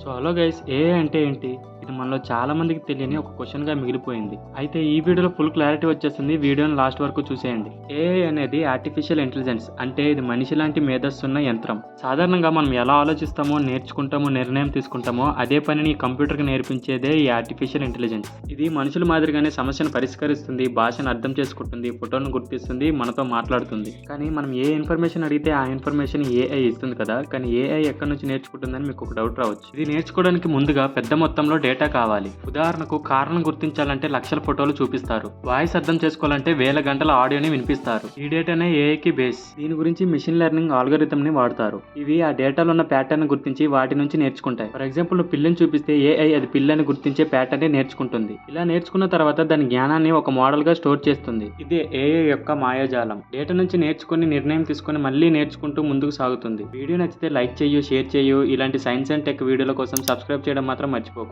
So hello guys, AI అంటే ఏంటి? ఇది మనలో చాలా మందికి తెలియని ఒక క్వెషన్‌గా మిగిలిపోయింది. అయితే ఈ వీడియోలో ఫుల్ క్లారిటీ వచ్చేస్తుంది. వీడియోని లాస్ట్ వరకు చూసేయండి. ఏఐ అనేది ఆర్టిఫిషియల్ ఇంటెలిజెన్స్. అంటే ఇది మనిషి లాంటి మేధస్సున్న యంత్రం. సాధారణంగా మనం ఎలా ఆలోచిస్తామో, నేర్చుకుంటామో, నిర్ణయం తీసుకుంటామో అదే పనిని ఈ కంప్యూటర్‌కి నేర్పించేదే ఈ ఆర్టిఫిషియల్ ఇంటెలిజెన్స్. ఇది మనుషుల మాదిరిగానే సమస్యను పరిష్కరిస్తుంది, భాషను అర్థం చేసుకుంటుంది, ఫోటోను గుర్తిస్తుంది, మనతో మాట్లాడుతుంది. కానీ మనం ఏ ఇన్ఫర్మేషన్ అడిగితే ఆ ఇన్ఫర్మేషన్ ఏఐ ఇస్తుంది కదా! కానీ ఏఐ ఎక్కడి నుంచి నేర్చుకుంటుందని మీకు ఒక డౌట్ రావచ్చు. ఇది నేర్చుకోవడానికి ముందుగా పెద్ద మొత్తంలో డేటా కావాలి. ఉదాహరణకు కార్లను గుర్తించాలంటే లక్షల ఫోటోలు చూపిస్తారు. వాయిస్ అర్థం చేసుకోవాలంటే వేల గంటల ఆడియోని వినిపిస్తారు. ఈ డేటానే ఏఐకి బేస్. దీని గురించి మిషన్ లెర్నింగ్ ఆల్గోరిథం ని వాడతారు. ఇవి ఆ డేటాలో ఉన్న ప్యాటర్న్ గుర్తించి వాటి నుంచి నేర్చుకుంటాయి. ఫర్ ఎగ్జాంపుల్, నువ్వు పిల్లని చూపిస్తే ఏఐ అది పిల్లని గుర్తించే ప్యాటర్న్ ని నేర్చుకుంటుంది. ఇలా నేర్చుకున్న తర్వాత దాని జ్ఞానాన్ని ఒక మోడల్ గా స్టోర్ చేస్తుంది. ఇదే ఏఐ యొక్క మాయాజాలం. డేటా నుంచి నేర్చుకుని నిర్ణయం తీసుకుని మళ్ళీ నేర్చుకుంటూ ముందుకు సాగుతుంది. వీడియో నచ్చితే లైక్ చేయు, షేర్ చేయు. ఇలాంటి సైన్స్ అండ్ టెక్ వీడియోల కోసం సబ్స్క్రైబ్ చేయడం మాత్రం మర్చిపోకు.